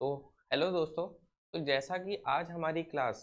तो हेलो दोस्तों। तो जैसा कि आज हमारी class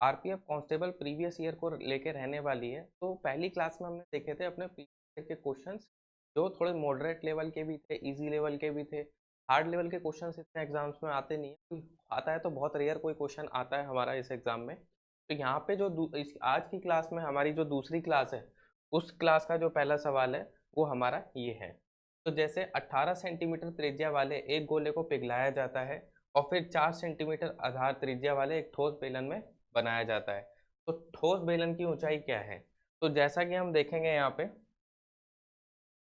RPF constable previous year को लेके रहने वाली है, तो पहली क्लास में हमने देखे थे अपने प्रीवियस ईयर के क्वेश्चंस, जो थोड़े मॉडरेट लेवल के भी थे, इजी लेवल के भी थे। हार्ड लेवल के क्वेश्चंस इतने एग्जाम्स में आते नहीं है, कोई आता है तो बहुत रेयर कोई क्वेश्चन आता है हमारा इस एग्जाम में। तो यहाँ पे जो इस आज की क्लास में हमारी जो दूसरी क्लास है, उस क्लास का जो पहला सवाल है वो हमारा ये है। तो जैसे 18 सेंटीमीटर त्रिज्या वाले एक गोले को पिघलाया जाता है और फिर 4 सेंटीमीटर आधार त्रिज्या वाले एक ठोस बेलन में बनाया जाता है, तो ठोस बेलन की ऊंचाई क्या है? तो जैसा कि हम देखेंगे यहाँ पे,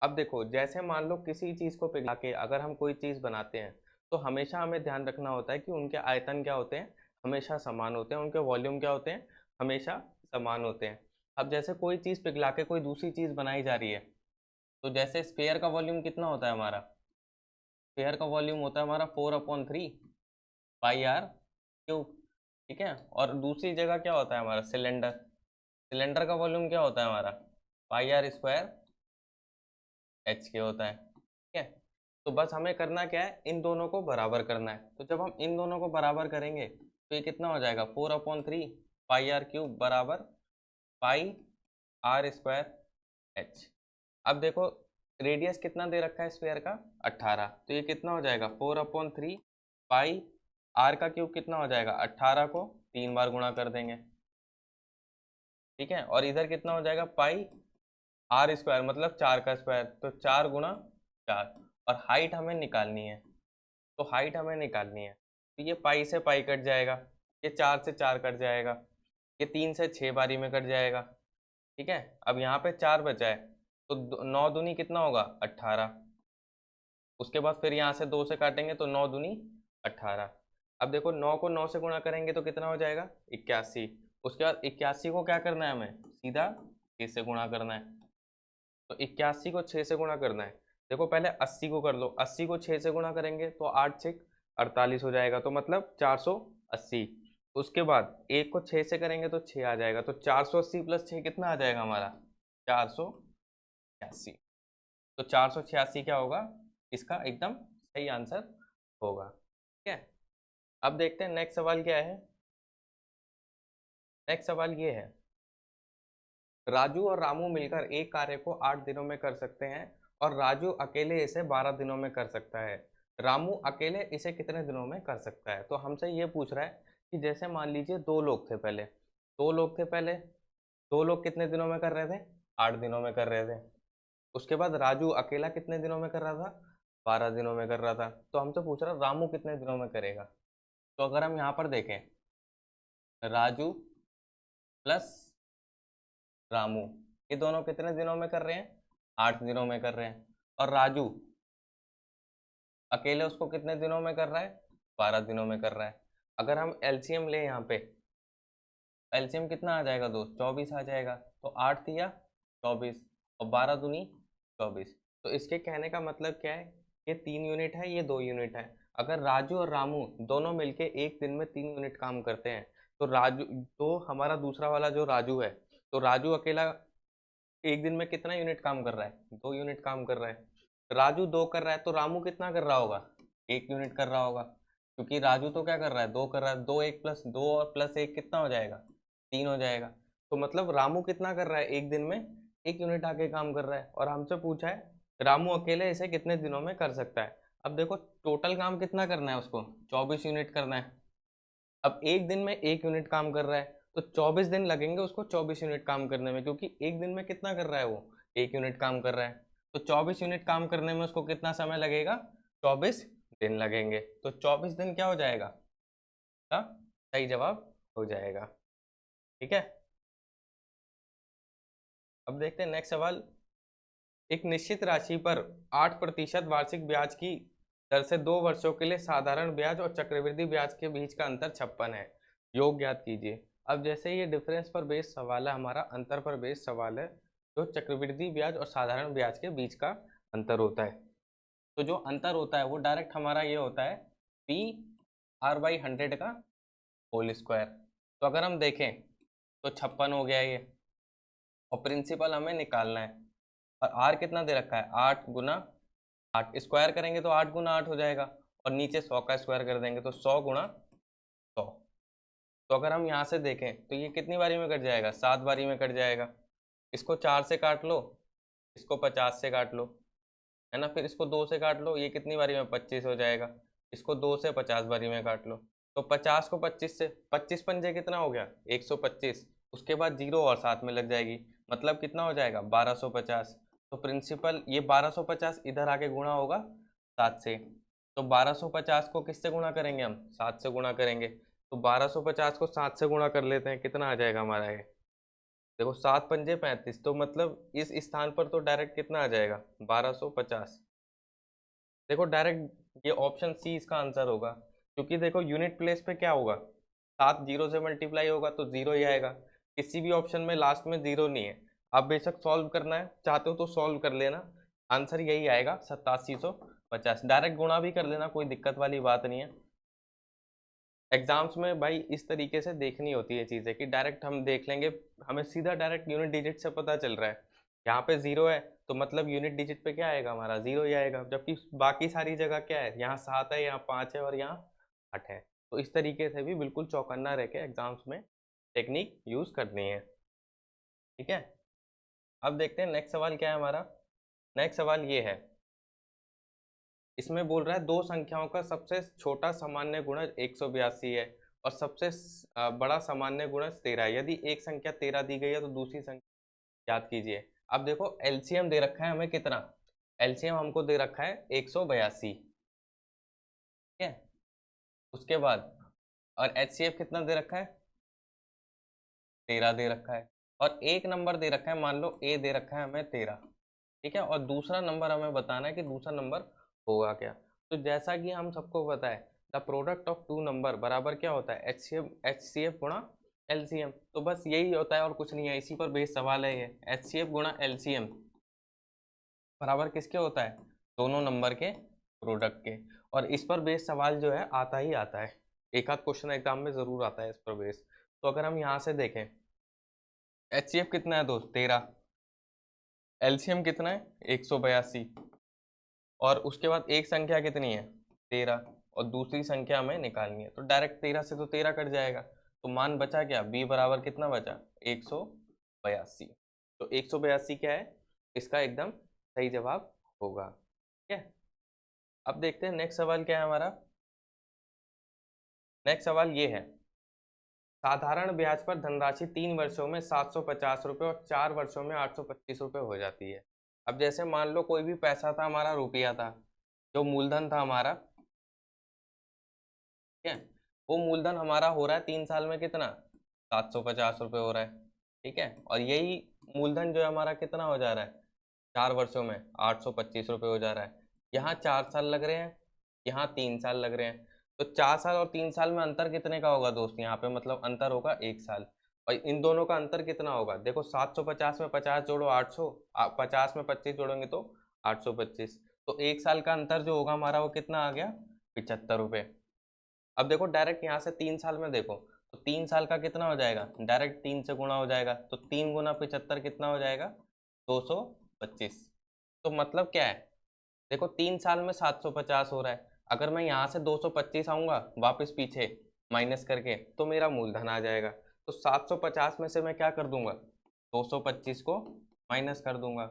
अब देखो, जैसे मान लो किसी चीज को पिघला के अगर हम कोई चीज बनाते हैं, तो हमेशा हमें ध्यान रखना होता है कि उनके आयतन क्या होते हैं, हमेशा समान होते हैं, उनके वॉल्यूम क्या होते हैं, हमेशा समान होते हैं। अब जैसे कोई चीज पिघला के कोई दूसरी चीज बनाई जा रही है, तो जैसे स्फेयर का वॉल्यूम कितना होता है हमारा? स्फेयर का वॉल्यूम होता है हमारा 4/3 पाई आर क्यूब। ठीक है। और दूसरी जगह क्या होता है हमारा? सिलेंडर। सिलेंडर का वॉल्यूम क्या होता है हमारा? पाई आर स्क्वायर एच के होता है। ठीक है। तो बस हमें करना क्या है, इन दोनों को बराबर करना है। तो जब हम इन दोनों को बराबर करेंगे तो ये कितना हो जाएगा? 4/3 पाई आर क्यूब बराबर पाई आर स्क्वायर एच। अब देखो, रेडियस कितना दे रखा है स्फेयर का? 18। तो ये कितना हो जाएगा? 4/3 पाई आर का क्यूब कितना हो जाएगा? 18 को 3 बार गुणा कर देंगे। ठीक है। और इधर कितना हो जाएगा? पाई आर स्क्वायर मतलब 4 का स्क्वायर, तो 4 × 4। और हाइट हमें निकालनी है, तो हाइट हमें निकालनी है, तो ये पाई से पाई कट जाएगा, ये 4 से 4 कट जाएगा, ये 3 से 6 बारी में कट जाएगा। ठीक है। अब यहाँ पे 4 बचा है, तो 9 दूनी कितना होगा? 18। उसके बाद फिर यहाँ से 2 से काटेंगे तो 9 दूनी 18। अब देखो, 9 को 9 से गुणा करेंगे तो कितना हो जाएगा? 81। उसके बाद 81 को क्या करना है हमें? सीधा 6 से गुणा करना है। तो 81 को 6 से गुणा करना है। देखो, पहले 80 को कर लो, 80 को 6 से गुणा करेंगे तो 8 6 48 हो जाएगा, तो मतलब 480। उसके बाद 1 को 6 से करेंगे तो 6 आ जाएगा, तो 480 + 6 कितना आ जाएगा हमारा? 486। तो 486 क्या होगा? इसका एकदम सही आंसर होगा। ठीक है। अब देखते हैं नेक्स्ट सवाल क्या है। नेक्स्ट सवाल ये है, राजू और रामू मिलकर एक कार्य को 8 दिनों में कर सकते हैं और राजू अकेले इसे 12 दिनों में कर सकता है। रामू अकेले इसे कितने दिनों में कर सकता है? तो हमसे ये पूछ रहा है कि जैसे मान लीजिए दो लोग थे पहले, दो लोग थे पहले, दो लोग कितने दिनों में कर रहे थे? 8 दिनों में कर रहे थे। उसके बाद राजू अकेला कितने दिनों में कर रहा था? 12 दिनों में कर रहा था। तो हमसे पूछ रहा रामू कितने दिनों में करेगा? तो अगर हम यहाँ पर देखें, राजू प्लस रामू, ये दोनों कितने दिनों में कर रहे हैं? 8 दिनों में कर रहे हैं। और राजू अकेले उसको कितने दिनों में कर रहा है? 12 दिनों में कर रहा है। अगर हम एलसीएम ले यहाँ पे, एलसीएम कितना आ जाएगा दोस्त? 24 आ जाएगा। तो 8 तिया 24 और 12 दूनी 24। तो इसके कहने का मतलब क्या है? ये 3 यूनिट है, ये 2 यूनिट है। अगर राजू और रामू दोनों मिलके एक दिन में 3 यूनिट काम करते हैं, तो राजू, तो हमारा दूसरा वाला जो राजू है, तो राजू अकेला एक दिन में कितना यूनिट काम कर रहा है? 2 यूनिट काम कर रहा है। राजू 2 कर रहा है, तो रामू कितना कर रहा होगा? 1 यूनिट कर रहा होगा, क्योंकि राजू तो क्या कर रहा है? 2 कर रहा है। 2 1 + 2 और +1 कितना हो जाएगा? 3 हो जाएगा। तो मतलब रामू कितना कर रहा है? एक दिन में 1 यूनिट आके काम कर रहा है। और हमसे पूछा है रामू अकेले इसे कितने दिनों में कर सकता है। अब देखो, टोटल काम कितना करना है उसको? 24 यूनिट करना है। अब एक दिन में 1 यूनिट काम कर रहा है, तो 24 दिन लगेंगे उसको 24 यूनिट काम करने में, क्योंकि एक दिन में कितना कर रहा है वो? 1 यूनिट काम कर रहा है। तो 24 यूनिट काम करने में उसको कितना समय लगेगा? 24 दिन लगेंगे। तो 24 दिन क्या हो जाएगा? का सही जवाब हो जाएगा। ठीक है। अब देखते हैं नेक्स्ट सवाल। एक निश्चित राशि पर 8% वार्षिक ब्याज की दर से 2 वर्षों के लिए साधारण ब्याज और चक्रवृद्धि ब्याज के बीच का अंतर 56 है। योग ज्ञात कीजिए। अब जैसे ये डिफरेंस पर बेस्ड सवाल है हमारा, अंतर पर बेस्ड सवाल है, जो चक्रवृद्धि ब्याज और साधारण ब्याज के बीच का अंतर होता है। तो जो अंतर होता है वो डायरेक्ट हमारा ये होता है PR/100 का होल स्क्वायर। तो अगर हम देखें तो 56 हो गया ये, और प्रिंसिपल हमें निकालना है। और आर कितना दे रखा है? 8 × 8, स्क्वायर करेंगे तो 8 × 8 हो जाएगा। और नीचे 100 का स्क्वायर कर देंगे तो 100 गुणा 100। तो अगर हम यहाँ से देखें तो ये कितनी बारी में कट जाएगा, 7 बारी में कट जाएगा। इसको 4 से काट लो, इसको 50 से काट लो, है ना, फिर इसको 2 से काट लो, ये कितनी बारी में 25 हो जाएगा। इसको 2 से 50 बारी में काट लो, तो 50 को 25 से, 25 पंजे कितना हो गया 125, उसके बाद जीरो और साथ में लग जाएगी, मतलब कितना हो जाएगा 1250। तो प्रिंसिपल ये 1250 इधर आके गुणा होगा 7 से, तो 1250 को किससे गुणा करेंगे हम, 7 से गुणा करेंगे। तो 1250 को 7 से गुणा कर लेते हैं, कितना आ जाएगा हमारा ये, देखो 7 पंजे 35, तो मतलब इस स्थान पर तो डायरेक्ट कितना आ जाएगा 1250। देखो डायरेक्ट ये ऑप्शन सी इसका आंसर होगा, क्योंकि देखो यूनिट प्लेस पे क्या होगा, 7 जीरो से मल्टीप्लाई होगा तो जीरो ही आएगा, किसी भी ऑप्शन में लास्ट में जीरो नहीं है। आप बेशक सॉल्व करना है चाहते हो तो सॉल्व कर लेना, आंसर यही आएगा 8750। डायरेक्ट गुणा भी कर लेना, कोई दिक्कत वाली बात नहीं है। एग्जाम्स में भाई इस तरीके से देखनी होती है चीज़ें कि डायरेक्ट हम देख लेंगे, हमें सीधा डायरेक्ट यूनिट डिजिट से पता चल रहा है, यहाँ पे जीरो है तो मतलब यूनिट डिजिट पे क्या आएगा हमारा, जीरो ही आएगा, जबकि बाकी सारी जगह क्या है, यहाँ 7 है, यहाँ 5 है और यहाँ 8 है। तो इस तरीके से भी बिल्कुल चौकन्ना रह के एग्जाम्स में टेक्निक यूज करनी है। ठीक है, अब देखते हैं नेक्स्ट सवाल क्या है हमारा। नेक्स्ट सवाल ये है, इसमें बोल रहा है दो संख्याओं का सबसे छोटा सामान्य गुणज 182 है और सबसे बड़ा सामान्य गुणज 13 है। यदि एक संख्या 13 दी गई है तो दूसरी संख्या याद कीजिए। अब देखो एलसीएम दे रखा है हमें कितना, एलसीएम हमको दे रखा है 182, ठीक है। उसके बाद और एचसीएफ कितना दे रखा है, 13 दे रखा है, और एक नंबर दे रखा है, मान लो ए दे रखा है हमें 13, ठीक है, और दूसरा नंबर हमें बताना है कि दूसरा नंबर होगा क्या। तो जैसा कि हम सबको पता है the product of two number बराबर क्या होता है, एचसीएफ गुणा एलसीएम। तो बस यही होता है और कुछ नहीं है, इसी पर बेस सवाल है ये, एचसीएफ गुणा एलसीएम बराबर किसके होता है, दोनों नंबर के प्रोडक्ट के। और इस पर बेस सवाल जो है आता ही आता है, एक आध क्वेश्चन एग्जाम में जरूर आता है इस पर बेस। तो अगर हम यहाँ से देखें एचसीएफ कितना है दोस्त 13, एलसीएम कितना है 182, और उसके बाद एक संख्या कितनी है 13 और दूसरी संख्या हमें निकालनी है, तो डायरेक्ट 13 से तो 13 कट जाएगा, तो मान बचा क्या, बी बराबर कितना बचा 182। तो 182 क्या है, इसका एकदम सही जवाब होगा, ठीक है। अब देखते हैं नेक्स्ट सवाल क्या है हमारा। नेक्स्ट सवाल ये है, साधारण ब्याज पर धनराशि 3 वर्षों में 750 रुपये और 4 वर्षों में 825 रुपये हो जाती है। अब जैसे मान लो कोई भी पैसा था हमारा, रुपया था, जो मूलधन था हमारा, ठीक है, वो मूलधन हमारा हो रहा है 3 साल में कितना 750 रुपये हो रहा है, ठीक है, और यही मूलधन जो है हमारा कितना हो जा रहा है 4 वर्षों में 825 रुपये हो जा रहा है। यहाँ 4 साल लग रहे हैं, यहाँ 3 साल लग रहे हैं, तो 4 साल और 3 साल में अंतर कितने का होगा दोस्त, यहाँ पे मतलब अंतर होगा 1 साल, और इन दोनों का अंतर कितना होगा, देखो 750 में 50 जोड़ो 800, 50 में 25 जोड़ोगे तो 825, तो 1 साल का अंतर जो होगा हमारा वो कितना आ गया 75 रुपये। अब देखो डायरेक्ट यहाँ से 3 साल में देखो, तो 3 साल का कितना हो जाएगा, डायरेक्ट 3 से गुणा हो जाएगा, तो 3 गुना 75 कितना हो जाएगा 225। तो मतलब क्या है, देखो 3 साल में 750 हो रहा है, अगर मैं यहाँ से 225 आऊँगा वापस पीछे माइनस करके तो मेरा मूलधन आ जाएगा। तो 750 में से मैं क्या कर दूंगा 225 को माइनस कर दूंगा,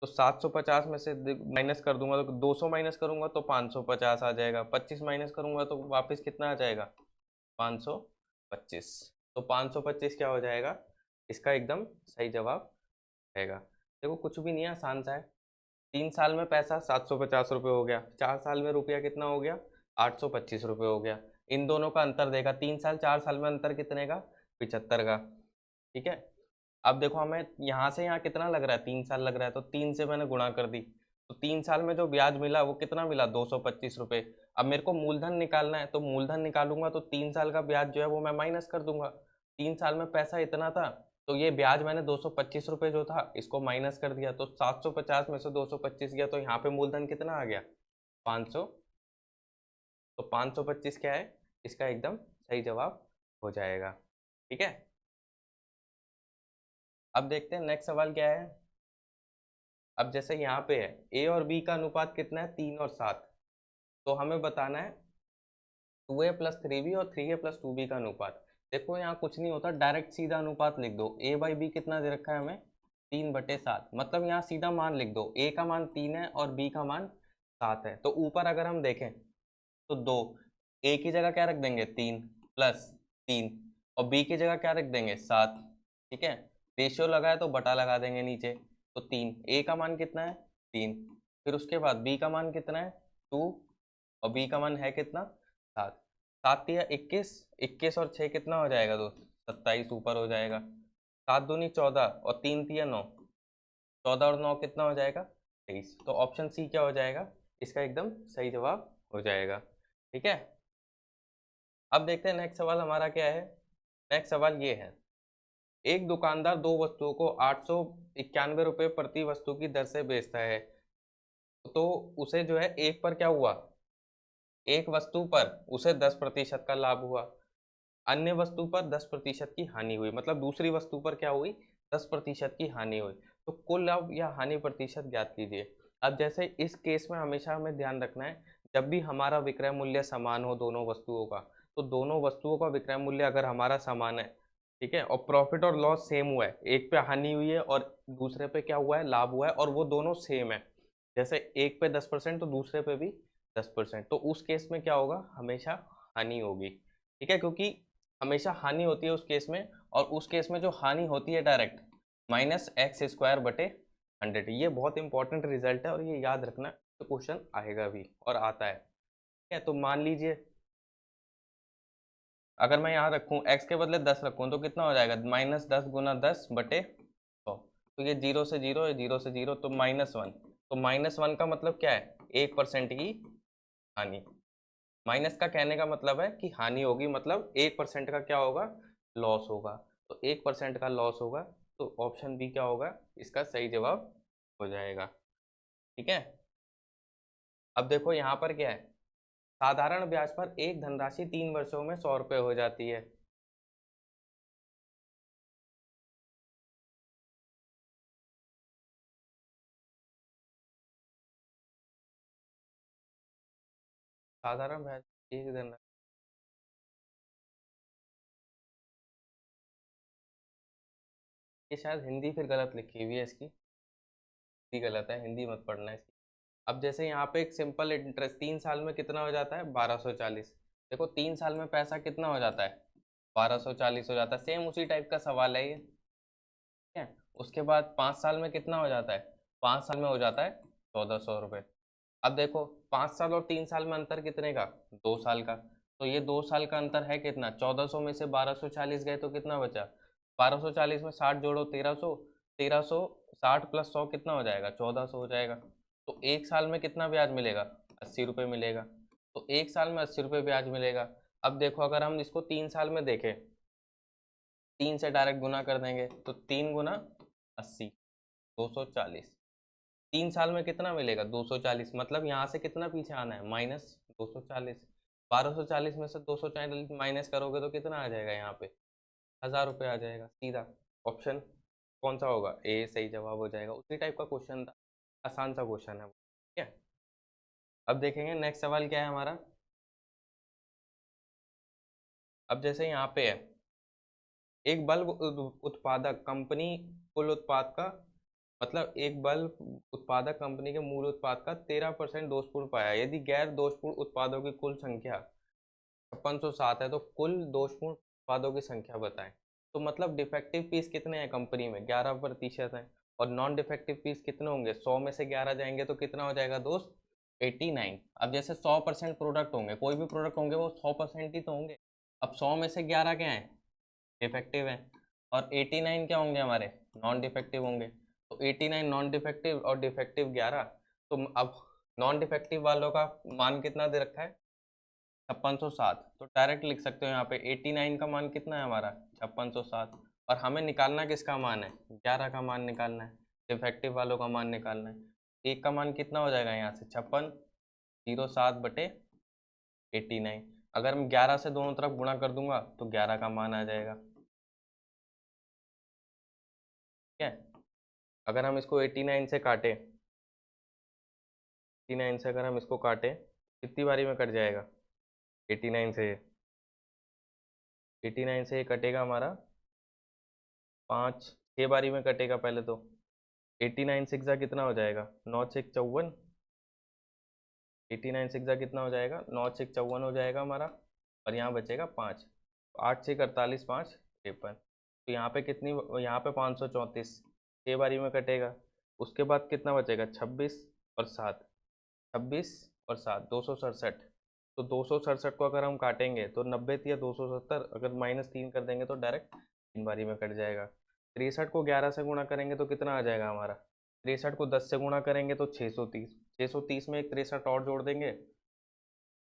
तो 750 में से माइनस कर दूंगा तो 200 माइनस करूंगा तो 550 आ जाएगा, 25 माइनस करूंगा तो वापस कितना आ जाएगा 525। तो 525 क्या हो जाएगा, इसका एकदम सही जवाब रहेगा। देखो कुछ भी नहीं है, आसान सा है, 3 साल में पैसा 750 रुपये हो गया, 4 साल में रुपया कितना हो गया 825 रुपये हो गया, इन दोनों का अंतर देगा 3 साल 4 साल में अंतर कितने का 75 का, ठीक है। अब देखो हमें यहाँ से यहाँ कितना लग रहा है 3 साल लग रहा है, तो 3 से मैंने गुणा कर दी, तो 3 साल में जो ब्याज मिला वो कितना मिला 225 रुपये। अब मेरे को मूलधन निकालना है, तो मूलधन निकालूंगा तो 3 साल का ब्याज जो है वो मैं माइनस कर दूंगा, 3 साल में पैसा इतना था, तो ये ब्याज मैंने 225 रुपये जो था इसको माइनस कर दिया, तो 750 में से 225 गया, तो यहाँ पे मूलधन कितना आ गया 500। तो 525 क्या है, इसका एकदम सही जवाब हो जाएगा, ठीक है। अब देखते हैं नेक्स्ट सवाल क्या है। अब जैसे यहाँ पे है ए और बी का अनुपात कितना है 3 और 7, तो हमें बताना है 2a प्लस 3b और 3a प्लस 2b का अनुपात। देखो यहाँ कुछ नहीं होता, डायरेक्ट सीधा अनुपात लिख दो। a बाई बी कितना दे रखा है हमें, 3/7। मतलब यहाँ सीधा मान लिख दो, a का मान 3 है और b का मान 7 है। तो ऊपर अगर हम देखें तो 2, a की जगह क्या रख देंगे 3 प्लस 3, और b की जगह क्या रख देंगे 7। ठीक है, रेशियो लगाए तो बटा लगा देंगे नीचे। तो 3, a का मान कितना है 3, फिर उसके बाद b का मान कितना है 2, और b का मान है कितना 7। 7 या 21, 21 और 6 कितना हो जाएगा दोस्त, 27 ऊपर हो जाएगा। 7 दूनी 14 और 3 तिया 9, 14 और 9 कितना हो जाएगा 23। तो ऑप्शन सी क्या हो जाएगा, इसका एकदम सही जवाब हो जाएगा। ठीक है, अब देखते हैं नेक्स्ट सवाल हमारा क्या है। नेक्स्ट सवाल ये है, एक दुकानदार दो वस्तुओं को 891 रुपये प्रति वस्तु की दर से बेचता है। तो उसे जो है एक पर क्या हुआ, एक वस्तु पर उसे 10% का लाभ हुआ, अन्य वस्तु पर 10% की हानि हुई। मतलब दूसरी वस्तु पर क्या हुई, 10% की हानि हुई। तो कुल लाभ या हानि प्रतिशत ज्ञात कीजिए। अब जैसे इस केस में हमेशा हमें ध्यान रखना है, जब भी हमारा विक्रय मूल्य समान हो दोनों वस्तुओं का, तो दोनों वस्तुओं का विक्रय मूल्य अगर हमारा समान है, ठीक है, और प्रॉफिट और लॉस सेम हुआ है, एक पे हानि हुई है और दूसरे पे क्या हुआ है लाभ हुआ है, और वो दोनों सेम है, जैसे एक पे 10% तो दूसरे पे भी 10%, तो उस केस में क्या होगा, हमेशा हानि होगी। ठीक है, क्योंकि हमेशा हानि होती है उस केस में, और उस केस में जो हानि होती है डायरेक्ट -x² बटे 100। ये बहुत इंपॉर्टेंट रिजल्ट है और ये याद रखना, तो क्वेश्चन आएगा भी और आता है। ठीक है, तो मान लीजिए अगर मैं यहाँ रखूँ x के बदले 10 रखूँ तो कितना हो जाएगा, -10 × 10 बटे 100। तो ये 0 से 0 है, 0 से 0 तो -1। तो -1 का मतलब क्या है, 1% की हानि। माइनस का कहने का मतलब है कि हानि होगी, मतलब 1% का क्या होगा, लॉस होगा। तो 1% का लॉस होगा, तो ऑप्शन बी क्या होगा, इसका सही जवाब हो जाएगा। ठीक है, अब देखो यहाँ पर क्या है, साधारण ब्याज पर एक धनराशि 3 वर्षों में 100 रुपये हो जाती है। साधारण ब्याज एक धनराशि, ये शायद हिंदी फिर गलत लिखी हुई है इसकी, हिंदी गलत है, हिंदी मत पढ़ना इसकी। अब जैसे यहाँ पे एक सिंपल इंटरेस्ट 3 साल में कितना हो जाता है 1240। देखो 3 साल में पैसा कितना हो जाता है 1240 हो जाता है, सेम उसी टाइप का सवाल है ये। ठीक है, उसके बाद 5 साल में कितना हो जाता है, 5 साल में हो जाता है 1400 रुपये। अब देखो 5 साल और 3 साल में अंतर कितने का, 2 साल का। तो ये 2 साल का अंतर है कितना, 1400 में से 1240 गए तो कितना बचा, 1240 में 60 जोड़ो 1300, 1300 60 प्लस 100 कितना हो जाएगा 1400 हो जाएगा। तो एक साल में कितना ब्याज मिलेगा, 80 रुपये मिलेगा। तो एक साल में 80 रुपये ब्याज मिलेगा। अब देखो अगर हम इसको 3 साल में देखें, 3 से डायरेक्ट गुना कर देंगे तो 3 × 80, 240। 3 साल में कितना मिलेगा 240, मतलब यहाँ से कितना पीछे आना है -240। 1240 में से 240 माइनस करोगे तो कितना आ जाएगा यहाँ पे, 1000 रुपये आ जाएगा सीधा। ऑप्शन कौन सा होगा, ए सही जवाब हो जाएगा। उसी टाइप का क्वेश्चन था, आसान सा क्वेश्चन है वो। ठीक है, अब देखेंगे नेक्स्ट सवाल क्या है हमारा। अब जैसे यहाँ पे है, एक बल्ब उत्पादक कंपनी कुल उत्पाद का, मतलब एक बल्ब उत्पादक कंपनी के मूल उत्पाद का 13% दोषपूर्ण पाया। यदि गैर दोषपूर्ण उत्पादों की कुल संख्या 5607 है तो कुल दोषपूर्ण उत्पादों की संख्या बताएं। तो मतलब डिफेक्टिव पीस कितने हैं कंपनी में, 11% हैं, और नॉन डिफेक्टिव पीस कितने होंगे, 100 में से 11 जाएंगे तो कितना हो जाएगा दोस्त, 89। अब जैसे 100% प्रोडक्ट होंगे, कोई भी प्रोडक्ट होंगे वो 100% ही तो होंगे। अब 100 में से 11 क्या है, डिफेक्टिव है, और 89 क्या होंगे हमारे, नॉन डिफेक्टिव होंगे। तो 89 नॉन डिफेक्टिव और डिफेक्टिव 11। तो अब नॉन डिफेक्टिव वालों का मान कितना दे रखा है 5607, तो डायरेक्ट लिख सकते हो यहाँ पे 89 का मान कितना है हमारा 5607, और हमें निकालना किसका मान है, 11 का मान निकालना है, डिफेक्टिव वालों का मान निकालना है। एक का मान कितना हो जाएगा यहाँ से 5607/89। अगर मैं 11 से दोनों तरफ गुणा कर दूंगा तो 11 का मान आ जाएगा। ठीक है, अगर हम इसको 89 से काटें, 89 से अगर हम इसको काटें कितनी बारी में कट जाएगा? 89 से। 89 से ये कटेगा हमारा 5 6 बारी में कटेगा पहले तो। 89 सिक्सा कितना हो जाएगा? 9 6 54। 89 सिक्सा कितना हो जाएगा? 9 6 54 हो जाएगा हमारा। और यहाँ बचेगा 5। 8 6 48, 5 53। तो यहाँ पे कितनी, यहाँ पे 534 6 बारी में कटेगा। उसके बाद कितना बचेगा? 26 और 7। 26 और 7 267। तो 267 को अगर हम काटेंगे तो 90 या 270, अगर -3 कर देंगे तो डायरेक्ट 3 बारी में कट जाएगा। 63 को 11 से गुणा करेंगे तो कितना आ जाएगा हमारा? 63 को 10 से गुणा करेंगे तो 630। 630 में एक 63 और जोड़ देंगे,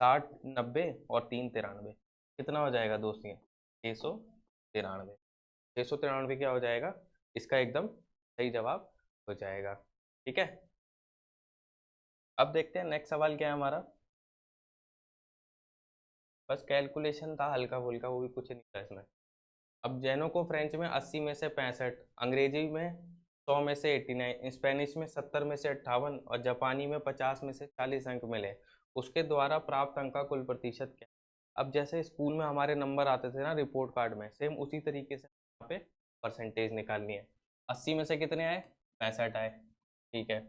60 90 और 3 93। कितना हो जाएगा दोस्त ये? 693। 693 क्या हो जाएगा? इसका एकदम सही जवाब हो जाएगा। ठीक है, अब देखते हैं नेक्स्ट सवाल क्या है हमारा। बस कैलकुलेशन था हल्का फुल्का, वो भी कुछ नहीं था इसमें। अब जैनों को फ्रेंच में 80 में से 65, अंग्रेजी में 100 में से 89, स्पेनिश में 70 में से 58 और जापानी में 50 में से 40 अंक मिले, उसके द्वारा प्राप्त अंक का कुल प्रतिशत क्या? अब जैसे स्कूल में हमारे नंबर आते थे ना रिपोर्ट कार्ड में, सेम उसी तरीके से यहाँ पे परसेंटेज निकालनी है। 80 में से कितने आए? 65 आए। ठीक है,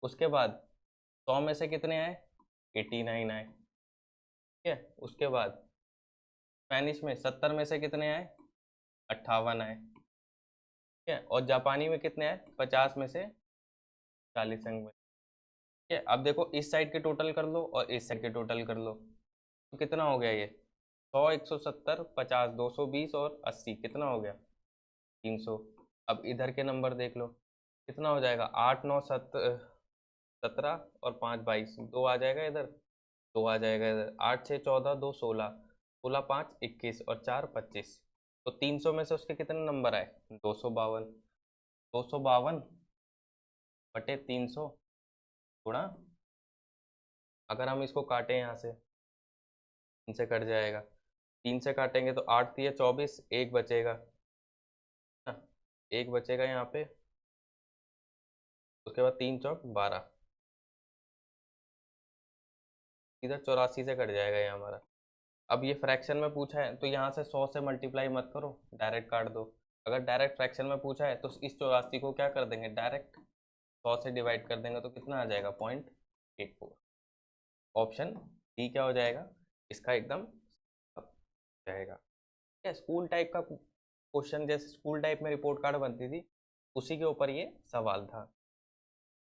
उसके बाद 100 में से कितने आए? 89 आए। ठीक है, उसके बाद स्पेनिश में 70 में से कितने आए? 58 आए। ठीक है, और जापानी में कितने आए? 50 में से 40 अंक में। ठीक है, अब देखो इस साइड के टोटल कर लो और इस साइड के टोटल कर लो, तो कितना हो गया ये? 100 170 50 220 और 80 कितना हो गया? 300। अब इधर के नंबर देख लो, कितना हो जाएगा? 8 9 17 और 5 22, 2 आ जाएगा इधर, 2 आ जाएगा इधर। 8 6 14 2 16, 16 5 21 और 4 25। तो 300 में से उसके कितने नंबर आए? 252। 252 बटे 300 गुणा, अगर हम इसको काटें यहाँ से, इनसे कट जाएगा। 3 से काटेंगे तो 8 3 24, एक बचेगा ना, एक बचेगा यहाँ पे। उसके बाद 3 चौक 12, इधर 84 से कट जाएगा ये हमारा। अब ये फ्रैक्शन में पूछा है तो यहाँ से 100 से मल्टीप्लाई मत करो, डायरेक्ट काट दो। अगर डायरेक्ट फ्रैक्शन में पूछा है तो इस 84 को क्या कर देंगे? डायरेक्ट 100 से डिवाइड कर देंगे तो कितना आ जाएगा? 0.84। ऑप्शन डी क्या हो जाएगा इसका? एकदम जाएगा। क्या स्कूल टाइप का क्वेश्चन, जैसे स्कूल टाइप में रिपोर्ट कार्ड बनती थी उसी के ऊपर ये सवाल था।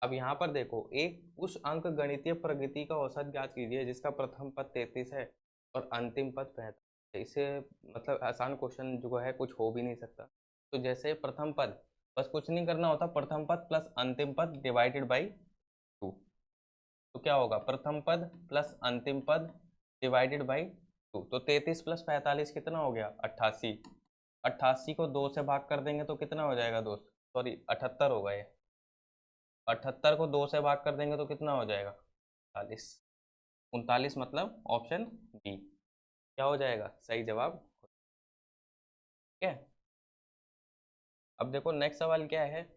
अब यहाँ पर देखो, एक उस अंक गणितीय प्रगति का औसत ज्ञात कीजिए जिसका प्रथम पद 33 है और अंतिम पद 45। इसे मतलब आसान क्वेश्चन जो है कुछ हो भी नहीं सकता। तो जैसे प्रथम पद, बस कुछ नहीं करना होता, प्रथम पद प्लस अंतिम पद डिवाइडेड बाई 2। तो क्या होगा? प्रथम पद प्लस अंतिम पद डिवाइडेड बाई 2। तो 33 प्लस 45 कितना हो गया? 88। 88 को 2 से भाग कर देंगे तो कितना हो जाएगा दोस्त? सॉरी 78 होगा ये। 78 को 2 से भाग कर देंगे तो कितना हो जाएगा? 39। 39 मतलब ऑप्शन बी क्या हो जाएगा? सही जवाब। ठीक है, अब देखो नेक्स्ट सवाल क्या है।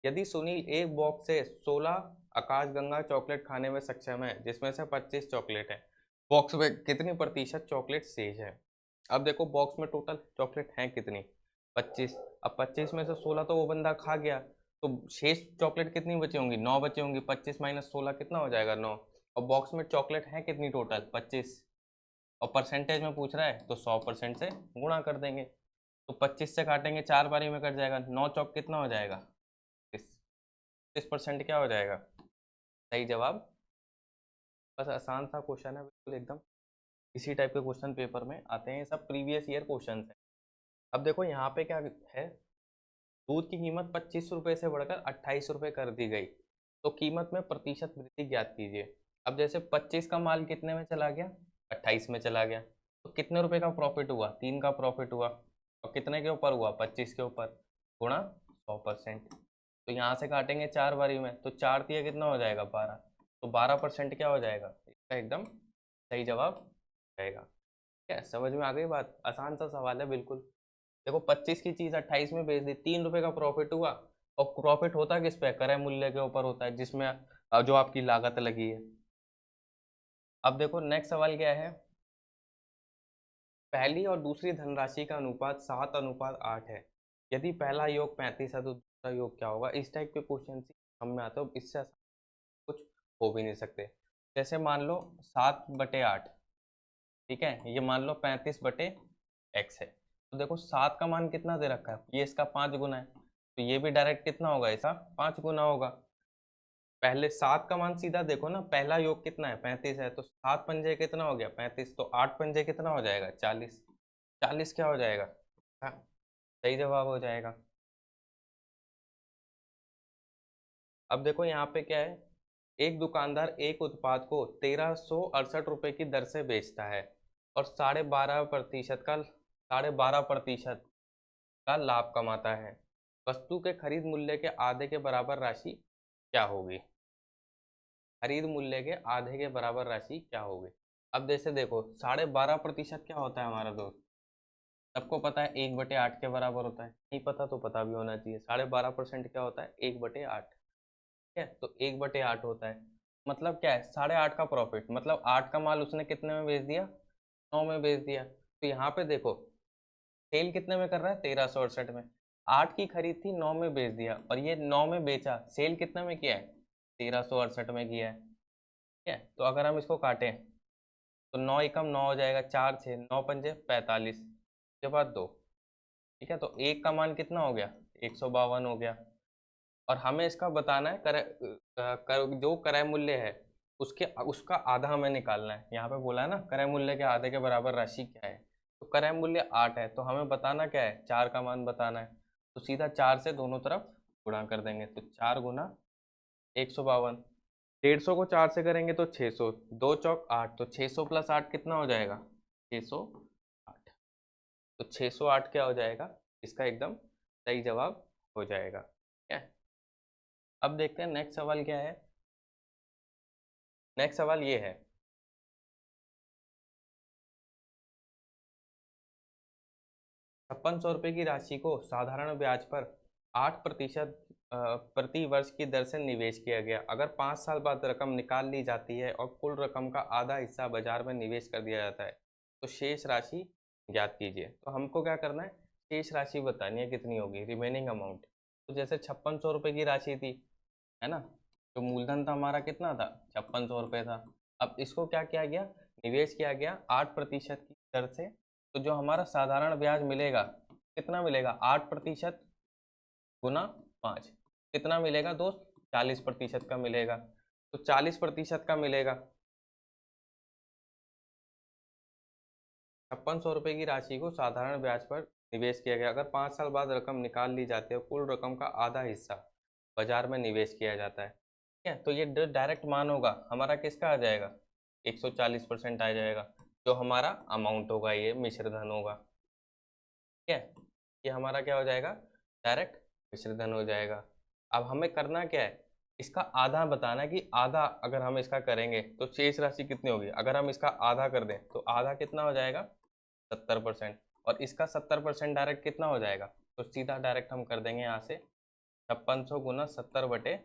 यदि सुनील एक बॉक्स से 16 आकाशगंगा चॉकलेट खाने में सक्षम है जिसमें से 25 चॉकलेट है, बॉक्स में कितनी प्रतिशत चॉकलेट शेष है? अब देखो बॉक्स में टोटल चॉकलेट हैं कितनी? 25। अब 25 में से 16 तो वो बंदा खा गया, तो शेष चॉकलेट कितनी बची होंगी? 9 बची होंगी। 25 माइनस 16 कितना हो जाएगा? 9। और बॉक्स में चॉकलेट है कितनी टोटल? 25। और परसेंटेज में पूछ रहा है तो 100% से गुणा कर देंगे। तो 25 से काटेंगे 4 बारी में कट जाएगा। 9 चौक कितना हो जाएगा? 30% क्या हो जाएगा? सही जवाब। बस आसान सा क्वेश्चन है बिल्कुल एकदम, इसी टाइप के क्वेश्चन पेपर में आते हैं, सब प्रीवियस ईयर क्वेश्चन है। अब देखो यहाँ पे क्या है, दूध की कीमत 25 रुपये से बढ़कर 28 रुपये कर दी गई, तो कीमत में प्रतिशत वृद्धि ज्ञात कीजिए। अब जैसे 25 का माल कितने में चला गया? 28 में चला गया, तो कितने रुपए का प्रॉफिट हुआ? 3 का प्रॉफिट हुआ। और कितने के ऊपर हुआ? 25 के ऊपर, गुणा 100%। तो यहाँ से काटेंगे 4 बारी में, तो 4 दिया कितना हो जाएगा? 12। तो 12% क्या हो जाएगा? इसका एकदम सही जवाब रहेगा। क्या समझ में आ गई बात? आसान सा सवाल है बिल्कुल। देखो 25 की चीज 28 में बेच दी, 3 रुपए का प्रॉफिट हुआ। और प्रॉफिट होता किस पे? क्रय मूल्य के ऊपर होता है, जिसमें जो आपकी लागत लगी है। अब देखो नेक्स्ट सवाल क्या है, पहली और दूसरी धनराशि का अनुपात 7:8 है। यदि पहला योग 35 है तो दूसरा योग क्या होगा। इस टाइप के क्वेश्चन हम में आते हो, इससे कुछ हो भी नहीं सकते। जैसे मान लो 7/8, ठीक है, ये मान लो 35/x है। तो देखो 7 का मान कितना दे रखा है, ये इसका 5 गुना है, तो ये भी डायरेक्ट कितना होगा, इसका 5 गुना होगा। पहले 7 का मान सीधा देखो ना, पहला योग कितना है 35 है, तो 7 पंजे कितना हो गया 35, तो 8 पंजे कितना हो जाएगा 40। 40 क्या हो जाएगा, हाँ, सही जवाब हो जाएगा। अब देखो यहाँ पे क्या है, एक दुकानदार एक उत्पाद को 1368 रुपये की दर से बेचता है और 12.5% का लाभ कमाता है। वस्तु के खरीद मूल्य के आधे के बराबर राशि क्या होगी। खरीद मूल्य के आधे के बराबर राशि क्या होगी। अब जैसे देखो 12.5% क्या होता है हमारा दोस्त, सबको पता है 1/8 के बराबर होता है, नहीं पता तो पता भी होना चाहिए। 12.5% क्या होता है 1/8, ठीक है, तो 1/8 होता है, मतलब क्या है 8.5 का प्रॉफिट, मतलब 8 का माल उसने कितने में बेच दिया, 9 में बेच दिया। तो यहाँ पे देखो सेल कितने में कर रहा है 1368 में, 8 की खरीद थी 9 में बेच दिया, और ये 9 में बेचा, सेल कितने में किया है 1368 में किया है, ठीक है। तो अगर हम इसको काटें तो 9 एकम 9 हो जाएगा, 4 6 9 पंजे 45 के बाद 2, ठीक है, तो एक का मान कितना हो गया 152 हो गया। और हमें इसका बताना है जो क्रय मूल्य है उसके उसका आधा हमें निकालना है। यहाँ पे बोला है ना क्रय मूल्य के आधे के बराबर राशि क्या है, तो क्रय मूल्य 8 है, तो हमें बताना क्या है 4 का मान बताना है। तो सीधा 4 से दोनों तरफ गुणा कर देंगे, तो 4 गुना 152, 150 को 4 से करेंगे तो 600, 2 चौक 8, तो 600 प्लस 8 कितना हो जाएगा 608, तो 608 क्या हो जाएगा, इसका एकदम सही जवाब हो जाएगा, ठीक है। अब देखते हैं नेक्स्ट सवाल क्या है। नेक्स्ट सवाल ये है, 5600 रुपये की राशि को साधारण ब्याज पर 8% प्रति वर्ष की दर से निवेश किया गया। अगर 5 साल बाद रकम निकाल ली जाती है और कुल रकम का आधा हिस्सा बाजार में निवेश कर दिया जाता है तो शेष राशि ज्ञात कीजिए। तो हमको क्या करना है, शेष राशि बतानी है कितनी होगी, रिमेनिंग अमाउंट। तो जैसे 5600 रुपये की राशि थी, है ना, तो मूलधन था हमारा कितना था 5600 रुपये था। अब इसको क्या किया गया, निवेश किया गया 8% की दर से। तो जो हमारा साधारण ब्याज मिलेगा कितना मिलेगा 8% गुना 5, कितना मिलेगा दोस्त 40% का मिलेगा। तो 40% का मिलेगा, 5600 रुपये की राशि को साधारण ब्याज पर निवेश किया गया। अगर 5 साल बाद रकम निकाल ली जाती है, कुल रकम का आधा हिस्सा बाजार में निवेश किया जाता है, ठीक है, तो ये डायरेक्ट मान होगा हमारा किसका आ जाएगा 140% आ जाएगा, जो हमारा अमाउंट होगा ये मिश्र धन होगा, ठीक है। ये हमारा क्या हो जाएगा डायरेक्ट मिश्र धन हो जाएगा। अब हमें करना क्या है, इसका आधा बताना है कि आधा अगर हम इसका करेंगे तो शेष राशि कितनी होगी। अगर हम इसका आधा कर दें तो आधा कितना हो जाएगा 70%, और इसका 70% डायरेक्ट कितना हो जाएगा, तो सीधा डायरेक्ट हम कर देंगे यहाँ से 5600 गुना 70 बटे,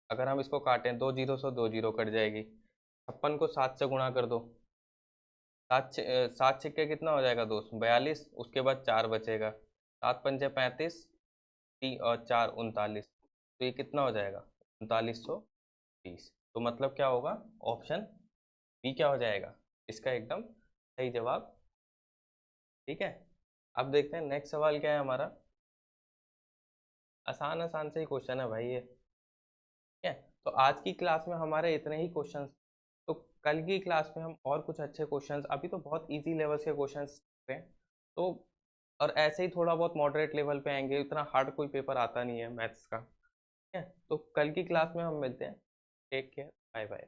अगर हम इसको काटें 2 जीरो से 2 जीरो कट जाएगी, 56 को 7 से गुणा कर दो, 7 छिक्के कितना हो जाएगा दोस्त 42, उसके बाद 4 बचेगा, 7 पंजे 35, 3 और 4 39, तो ये कितना हो जाएगा 3920। तो मतलब क्या होगा ऑप्शन बी क्या हो जाएगा इसका एकदम सही जवाब, ठीक है। अब देखते हैं नेक्स्ट सवाल क्या है हमारा, आसान आसान से ही क्वेश्चन है भाई ये, ठीक है। तो आज की क्लास में हमारे इतने ही क्वेश्चंस, तो कल की क्लास में हम और कुछ अच्छे क्वेश्चंस, अभी तो बहुत इजी लेवल के क्वेश्चंस हैं, तो और ऐसे ही थोड़ा बहुत मॉडरेट लेवल पे आएंगे, इतना हार्ड कोई पेपर आता नहीं है मैथ्स का, ठीक है। तो कल की क्लास में हम मिलते हैं, टेक केयर, बाय बाय।